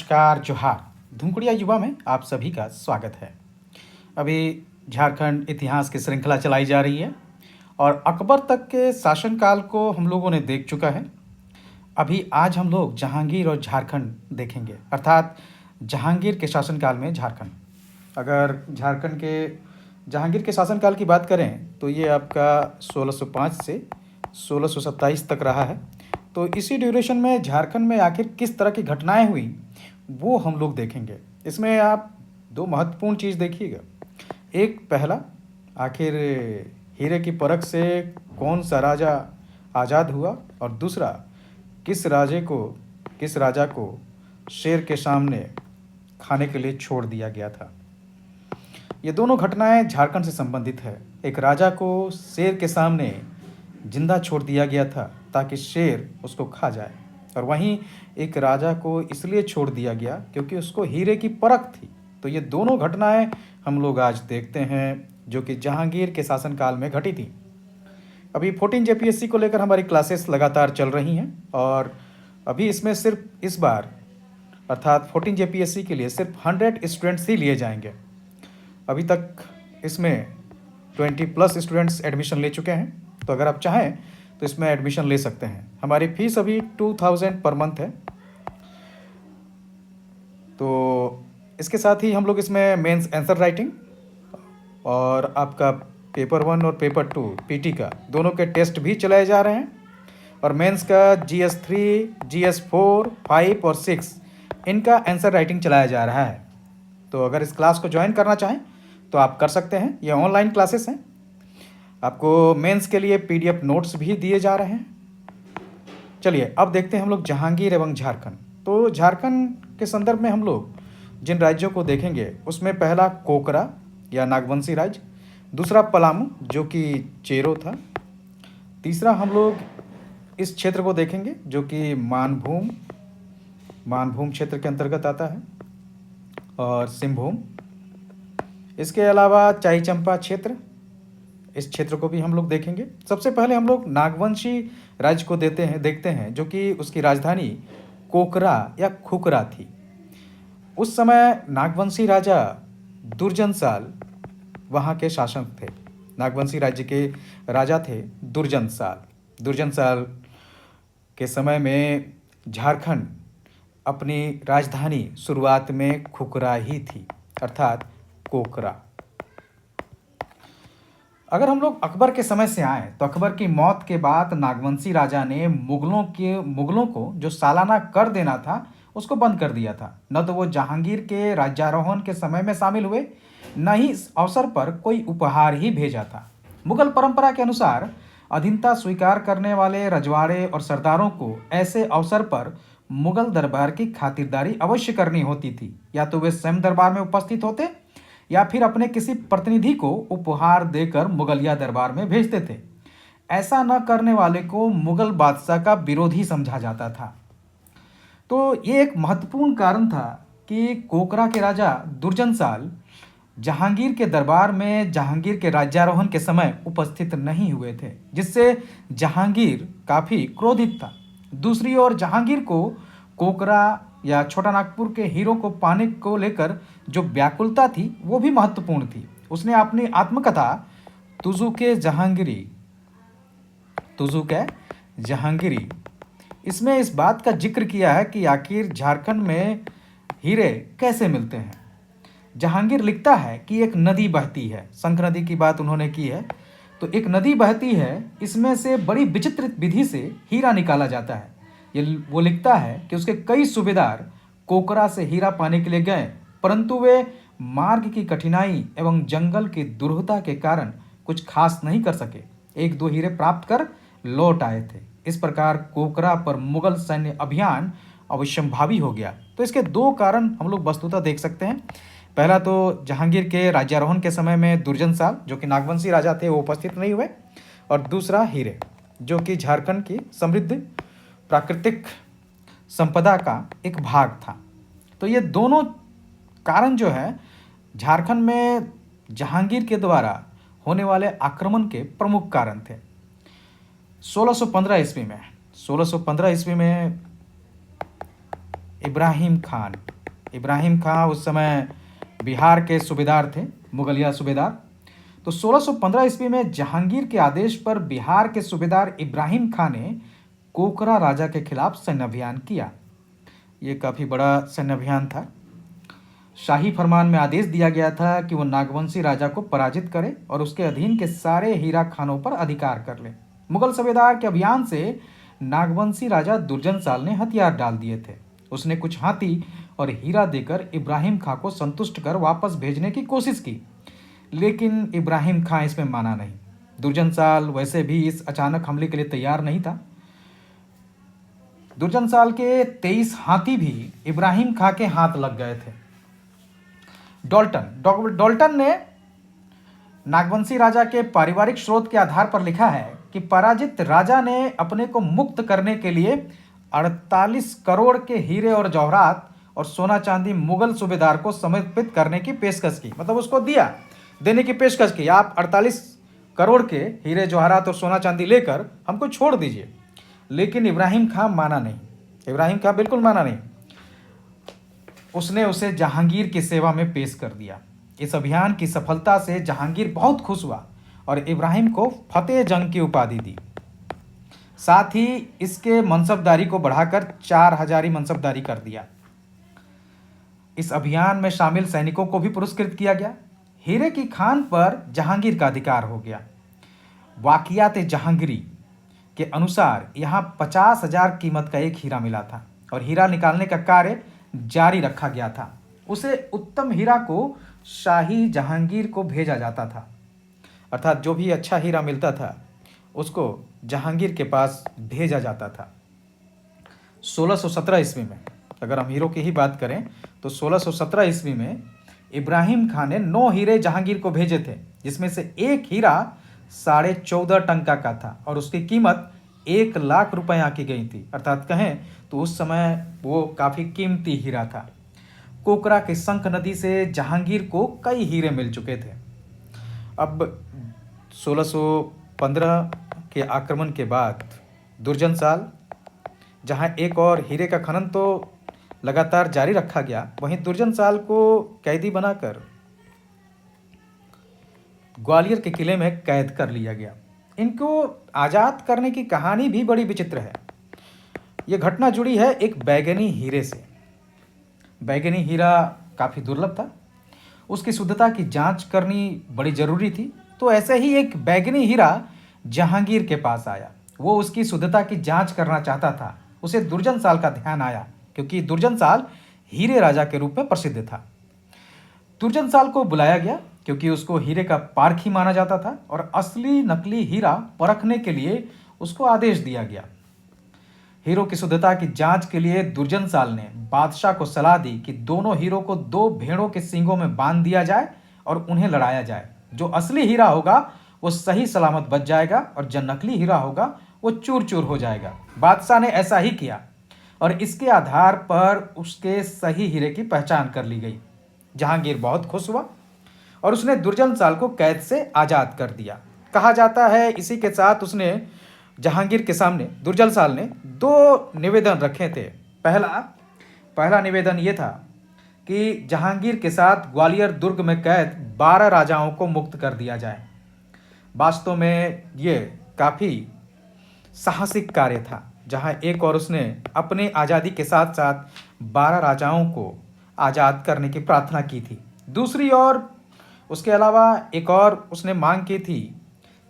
नमस्कार, जोहार। धुमकुड़िया युवा में आप सभी का स्वागत है। अभी झारखंड इतिहास की श्रृंखला चलाई जा रही है और अकबर तक के शासनकाल को हम लोगों ने देख चुका है। अभी आज हम लोग जहांगीर और झारखंड देखेंगे, अर्थात जहांगीर के शासनकाल में झारखंड। अगर झारखंड के जहांगीर के शासनकाल की बात करें तो ये आपका 1605 से 1627 तक रहा है। तो इसी ड्यूरेशन में झारखंड में आखिर किस तरह की घटनाएं हुई वो हम लोग देखेंगे। इसमें आप दो महत्वपूर्ण चीज़ देखिएगा। एक पहला, आखिर हीरे की परख से कौन सा राजा आज़ाद हुआ, और दूसरा किस राजा को शेर के सामने खाने के लिए छोड़ दिया गया था। ये दोनों घटनाएं झारखंड से संबंधित है। एक राजा को शेर के सामने जिंदा छोड़ दिया गया था ताकि शेर उसको खा जाए, और वहीं एक राजा को इसलिए छोड़ दिया गया क्योंकि उसको हीरे की परख थी। तो ये दोनों घटनाएं हम लोग आज देखते हैं जो कि जहांगीर के शासनकाल में घटी थी। अभी 14 जेपीएससी को लेकर हमारी क्लासेस लगातार चल रही हैं और अभी इसमें सिर्फ इस बार अर्थात 14 जेपीएससी के लिए सिर्फ 100 स्टूडेंट्स ही लिए जाएंगे। अभी तक इसमें 20+ स्टूडेंट्स एडमिशन ले चुके हैं। तो अगर आप चाहें तो इसमें एडमिशन ले सकते हैं। हमारी फीस अभी 2000 पर मंथ है। तो इसके साथ ही हम लोग इसमें मेंस आंसर राइटिंग और आपका पेपर 1 और पेपर 2 पीटी का दोनों के टेस्ट भी चलाए जा रहे हैं, और मेंस का GS3, GS4, 5 और 6 इनका आंसर राइटिंग चलाया जा रहा है। तो अगर इस क्लास को ज्वाइन करना चाहें तो आप कर सकते हैं। ये ऑनलाइन क्लासेस हैं। आपको मेंस के लिए PDF नोट्स भी दिए जा रहे हैं। चलिए अब देखते हैं हम लोग जहांगीर एवं झारखंड। तो झारखंड के संदर्भ में हम लोग जिन राज्यों को देखेंगे उसमें पहला कोकरा या नागवंशी राज्य, दूसरा पलामू जो कि चेरो था, तीसरा हम लोग इस क्षेत्र को देखेंगे जो कि मानभूम क्षेत्र के अंतर्गत आता है, और सिंहभूम। इसके अलावा चाईचंपा क्षेत्र, इस क्षेत्र को भी हम लोग देखेंगे। सबसे पहले हम लोग नागवंशी राज्य को देखते हैं जो कि उसकी राजधानी कोकरा या खुकरा थी। उस समय नागवंशी राजा दुर्जनसाल वहाँ के शासक थे। नागवंशी राज्य के राजा थे दुर्जनसाल के समय में झारखंड अपनी राजधानी शुरुआत में खुकरा ही थी, अर्थात कोकरा। अगर हम लोग अकबर के समय से आए तो अकबर की मौत के बाद नागवंशी राजा ने मुगलों को जो सालाना कर देना था उसको बंद कर दिया था। न तो वो जहांगीर के राज्यारोहण के समय में शामिल हुए, न ही इस अवसर पर कोई उपहार ही भेजा था। मुगल परंपरा के अनुसार अधीनता स्वीकार करने वाले रजवाड़े और सरदारों को ऐसे अवसर पर मुगल दरबार की खातिरदारी अवश्य करनी होती थी। या तो वे स्वयं दरबार में उपस्थित होते या फिर अपने किसी प्रतिनिधि को उपहार देकर मुगलिया दरबार में भेजते थे। ऐसा न करने वाले को मुगल बादशाह का विरोधी समझा जाता था। तो ये एक महत्वपूर्ण कारण था कि कोकरा के राजा दुर्जनसाल जहांगीर के दरबार में जहांगीर के राज्यारोहण के समय उपस्थित नहीं हुए थे, जिससे जहांगीर काफ़ी क्रोधित था। दूसरी ओर जहांगीर को कोकरा या छोटा नागपुर के हीरो को पाने को लेकर जो व्याकुलता थी वो भी महत्वपूर्ण थी। उसने अपनी आत्मकथा तुजुके जहांगीरी इसमें इस बात का जिक्र किया है कि आखिर झारखंड में हीरे कैसे मिलते हैं। जहांगीर लिखता है कि एक नदी बहती है, शंख नदी की बात उन्होंने की है। तो एक नदी बहती है, इसमें से बड़ी विचित्र विधि से हीरा निकाला जाता है। वो लिखता है कि उसके कई सूबेदार कोकरा से हीरा पाने के लिए गए, परंतु वे मार्ग की कठिनाई एवं जंगल की दुर्गता के कारण कुछ खास नहीं कर सके। 1-2 हीरे प्राप्त कर लौट आए थे। इस प्रकार कोकरा पर मुगल सैन्य अभियान अवश्यंभावी हो गया। तो इसके 2 कारण हम लोग वस्तुतः देख सकते हैं। पहला तो जहांगीर के राज्यारोहण के समय में दुर्जनसाल जो कि नागवंशी राजा थे वो उपस्थित नहीं हुए, और दूसरा हीरे जो कि झारखंड की समृद्ध प्राकृतिक संपदा का एक भाग था। तो ये दोनों कारण जो है झारखंड में जहांगीर के द्वारा होने वाले आक्रमण के प्रमुख कारण थे। 1615 ईस्वी में इब्राहिम खान। इब्राहिम खान उस समय बिहार के सूबेदार थे, मुगलिया सूबेदार। तो 1615 ईस्वी में जहांगीर के आदेश पर बिहार के सूबेदार इब्राहिम खान ने कोकरा राजा के खिलाफ सैन्य अभियान किया। ये काफ़ी बड़ा सैन्य अभियान था। शाही फरमान में आदेश दिया गया था कि वो नागवंशी राजा को पराजित करे और उसके अधीन के सारे हीरा खानों पर अधिकार कर ले। मुगल सूबेदार के अभियान से नागवंशी राजा दुर्जन साल ने हथियार डाल दिए थे। उसने कुछ हाथी और हीरा देकर इब्राहिम खां को संतुष्ट कर वापस भेजने की कोशिश की, लेकिन इब्राहिम खां इसमें माना नहीं। दुर्जन साल वैसे भी इस अचानक हमले के लिए तैयार नहीं था। दुर्जन साल के 23 हाथी भी इब्राहिम खां के हाथ लग गए थे। डॉल्टन ने नागवंशी राजा के पारिवारिक स्रोत के आधार पर लिखा है कि पराजित राजा ने अपने को मुक्त करने के लिए 48 करोड़ के हीरे और जवाहरात और सोना चांदी मुगल सूबेदार को समर्पित करने की पेशकश की। मतलब उसको देने की पेशकश की, आप 48 करोड़ के हीरे जवाहरात और सोना चांदी लेकर हमको छोड़ दीजिए। लेकिन इब्राहिम खां माना नहीं। इब्राहिम खां बिल्कुल माना नहीं। उसने उसे जहांगीर की सेवा में पेश कर दिया। इस अभियान की सफलता से जहांगीर बहुत खुश हुआ और इब्राहिम को फतेह जंग की उपाधि दी। साथ ही इसके मनसबदारी को बढ़ाकर 4000 मनसबदारी कर दिया। इस अभियान में शामिल सैनिकों को भी पुरस्कृत किया गया। हीरे की खान पर जहांगीर का अधिकार हो गया। वाकियात जहांगीरी के अनुसार यहाँ 50,000 कीमत का एक हीरा मिला था और हीरा निकालने का कार्य जारी रखा गया था। उसे उत्तम हीरा को शाही जहांगीर को भेजा जाता था, अर्थात जो भी अच्छा हीरा मिलता था उसको जहांगीर के पास भेजा जाता था। 1617 ईस्वी में अगर हम हीरो की ही बात करें तो 1617 ईस्वी में इब्राहिम खान ने 9 हीरे जहांगीर को भेजे थे, जिसमें से एक हीरा 14.5 टंका का था और उसकी कीमत 1 लाख रुपए आंकी गई थी। अर्थात कहें तो उस समय वो काफ़ी कीमती हीरा था। कोकरा के संख नदी से जहांगीर को कई हीरे मिल चुके थे। अब 1615 के आक्रमण के बाद दुर्जन साल, जहां एक और हीरे का खनन तो लगातार जारी रखा गया, वहीं दुर्जन साल को कैदी बनाकर ग्वालियर के किले में कैद कर लिया गया। इनको आज़ाद करने की कहानी भी बड़ी विचित्र है। ये घटना जुड़ी है एक बैगनी हीरे से। बैगनी हीरा काफ़ी दुर्लभ था, उसकी शुद्धता की जांच करनी बड़ी ज़रूरी थी। तो ऐसे ही एक बैगनी हीरा जहांगीर के पास आया। वो उसकी शुद्धता की जांच करना चाहता था। उसे दुर्जन साल का ध्यान आया, क्योंकि दुर्जन साल हीरे राजा के रूप में प्रसिद्ध था। दुर्जन साल को बुलाया गया क्योंकि उसको हीरे का पारखी माना जाता था और असली नकली हीरा परखने के लिए उसको आदेश दिया गया। हीरो की शुद्धता की जांच के लिए दुर्जन साल ने बादशाह को सलाह दी कि दोनों हीरो को 2 भेड़ों के सींगों में बांध दिया जाए और उन्हें लड़ाया जाए। जो असली हीरा होगा वो सही सलामत बच जाएगा और जो नकली हीरा होगा वो चूर चूर हो जाएगा। बादशाह ने ऐसा ही किया और इसके आधार पर उसके सही हीरे की पहचान कर ली गई। जहांगीर बहुत खुश हुआ और उसने दुर्जन साल को कैद से आज़ाद कर दिया। कहा जाता है इसी के साथ उसने जहांगीर के सामने दुर्जन साल ने 2 निवेदन रखे थे। पहला निवेदन ये था कि जहांगीर के साथ ग्वालियर दुर्ग में कैद 12 राजाओं को मुक्त कर दिया जाए। वास्तव में ये काफ़ी साहसिक कार्य था, जहां एक और उसने अपने आज़ादी के साथ साथ 12 राजाओं को आज़ाद करने की प्रार्थना की थी। दूसरी ओर उसके अलावा एक और उसने मांग की थी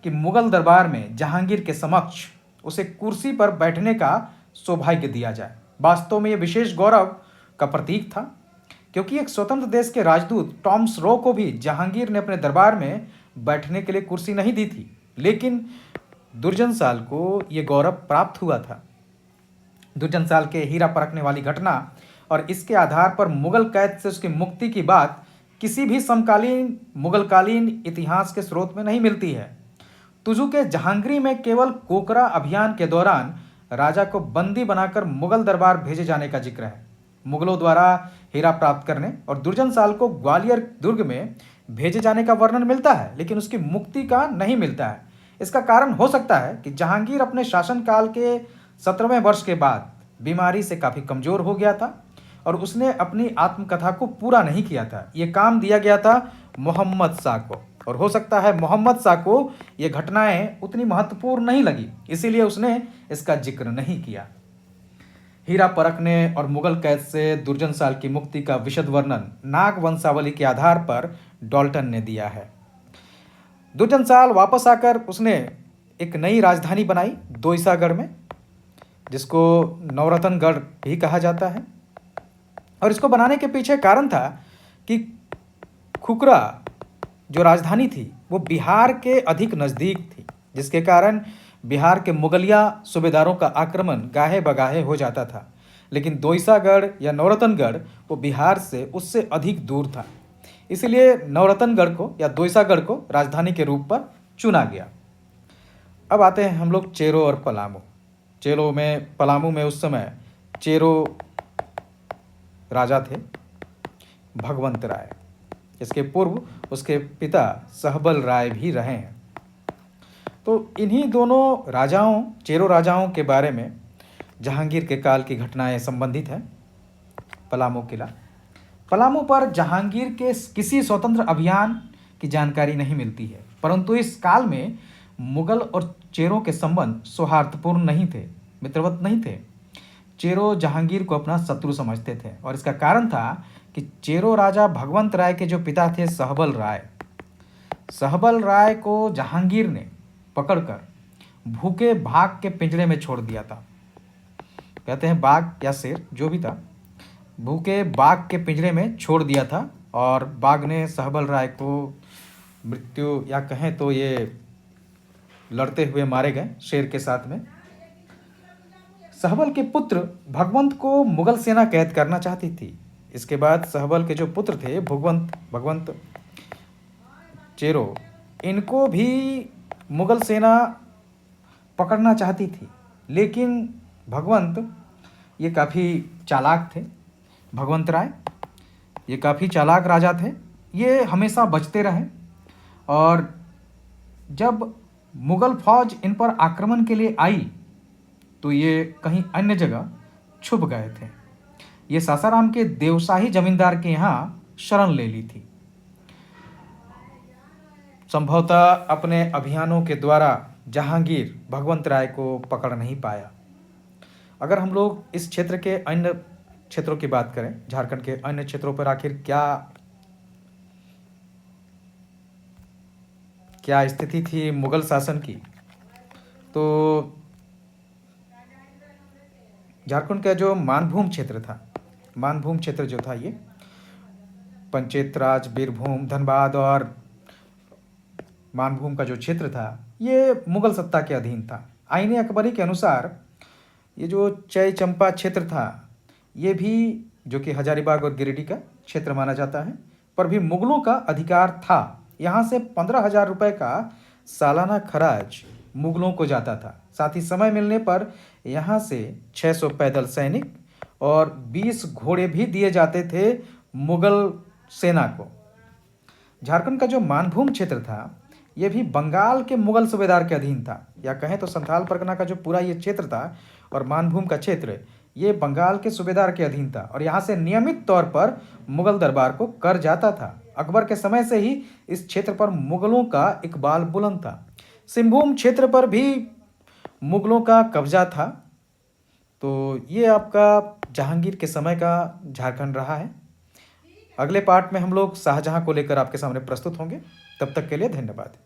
कि मुगल दरबार में जहांगीर के समक्ष उसे कुर्सी पर बैठने का सौभाग्य दिया जाए। वास्तव में यह विशेष गौरव का प्रतीक था, क्योंकि एक स्वतंत्र देश के राजदूत टॉमस रो को भी जहांगीर ने अपने दरबार में बैठने के लिए कुर्सी नहीं दी थी, लेकिन दुर्जन साल को ये गौरव प्राप्त हुआ था। दुर्जन साल के हीरा परखने वाली घटना और इसके आधार पर मुगल कैद से उसकी मुक्ति की बात किसी भी समकालीन मुगलकालीन इतिहास के स्रोत में नहीं मिलती है। तुजू के जहांगीरी में केवल कोकरा अभियान के दौरान राजा को बंदी बनाकर मुगल दरबार भेजे जाने का जिक्र है। मुगलों द्वारा हीरा प्राप्त करने और दुर्जन साल को ग्वालियर दुर्ग में भेजे जाने का वर्णन मिलता है, लेकिन उसकी मुक्ति का नहीं मिलता है। इसका कारण हो सकता है कि जहांगीर अपने शासनकाल के 17वें वर्ष के बाद बीमारी से काफ़ी कमज़ोर हो गया था और उसने अपनी आत्मकथा को पूरा नहीं किया था। ये काम दिया गया था मोहम्मद शाह को, और हो सकता है मोहम्मद शाह को ये घटनाएं उतनी महत्वपूर्ण नहीं लगी, इसीलिए उसने इसका जिक्र नहीं किया। हीरा परखने और मुगल कैद से दुर्जन साल की मुक्ति का विशद वर्णन नाग वंशावली के आधार पर डॉल्टन ने दिया है। दुर्जन साल वापस आकर उसने एक नई राजधानी बनाई दोईसागढ़ में, जिसको नवरत्नगढ़ भी कहा जाता है। और इसको बनाने के पीछे कारण था कि खुकरा जो राजधानी थी वो बिहार के अधिक नज़दीक थी, जिसके कारण बिहार के मुगलिया सूबेदारों का आक्रमण गाहे बगाहे हो जाता था। लेकिन दोईसागढ़ या नवरत्नगढ़ वो बिहार से उससे अधिक दूर था, इसलिए नवरत्नगढ़ को या दोईसागढ़ को राजधानी के रूप पर चुना गया। अब आते हैं हम लोग चेरो और पलामू। पलामू में उस समय चेरो राजा थे भगवंत राय। इसके पूर्व उसके पिता सहबल राय भी रहे हैं। तो इन्हीं दोनों राजाओं, चेरो राजाओं के बारे में जहांगीर के काल की घटनाएं संबंधित हैं। पलामू किला। पलामू पर जहांगीर के किसी स्वतंत्र अभियान की जानकारी नहीं मिलती है, परंतु इस काल में मुगल और चेरों के संबंध सौहार्दपूर्ण नहीं थे, मित्रवत नहीं थे। चेरो जहांगीर को अपना शत्रु समझते थे, और इसका कारण था कि चेरो राजा भगवंत राय के जो पिता थे सहबल राय को जहांगीर ने पकड़कर भूखे बाघ के पिंजरे में छोड़ दिया था। कहते हैं बाघ या शेर जो भी था, भूखे बाघ के पिंजरे में छोड़ दिया था, और बाघ ने सहबल राय को मृत्यु, या कहें तो ये लड़ते हुए मारे गए शेर के साथ में। सहबल के पुत्र भगवंत को मुगल सेना कैद करना चाहती थी। इसके बाद सहबल के जो पुत्र थे भगवंत चेरो, इनको भी मुगल सेना पकड़ना चाहती थी, लेकिन भगवंत ये काफ़ी चालाक थे। भगवंत राय ये काफ़ी चालाक राजा थे, ये हमेशा बचते रहे, और जब मुगल फौज इन पर आक्रमण के लिए आई तो ये कहीं अन्य जगह छुप गए थे। ये सासाराम के देवशाही जमींदार के यहाँ शरण ले ली थी। संभवतः अपने अभियानों के द्वारा जहांगीर भगवंत राय को पकड़ नहीं पाया। अगर हम लोग इस क्षेत्र के अन्य क्षेत्रों की बात करें, झारखंड के अन्य क्षेत्रों पर आखिर क्या स्थिति थी मुगल शासन की, तो झारखंड का जो मानभूम क्षेत्र जो था, ये पंचायत राज, बीरभूम, धनबाद और मानभूम का जो क्षेत्र था ये मुगल सत्ता के अधीन था। आईने अकबरी के अनुसार ये जो चय चंपा क्षेत्र था ये भी, जो कि हजारीबाग और गिरिडीह का क्षेत्र माना जाता है, पर भी मुगलों का अधिकार था। यहाँ से 15,000 रुपये का सालाना खराज मुगलों को जाता था। साथ ही समय मिलने पर यहाँ से 600 पैदल सैनिक और 20 घोड़े भी दिए जाते थे मुगल सेना को। झारखंड का जो मानभूम क्षेत्र था ये भी बंगाल के मुगल सूबेदार के अधीन था, या कहें तो संथाल परगना का जो पूरा ये क्षेत्र था और मानभूम का क्षेत्र ये बंगाल के सूबेदार के अधीन था, और यहाँ से नियमित तौर पर मुगल दरबार को कर जाता था। अकबर के समय से ही इस क्षेत्र पर मुगलों का इकबाल बुलंद था। सिंहभूम क्षेत्र पर भी मुगलों का कब्जा था। तो ये आपका जहांगीर के समय का झारखंड रहा है। अगले पार्ट में हम लोग शाहजहां को लेकर आपके सामने प्रस्तुत होंगे। तब तक के लिए धन्यवाद।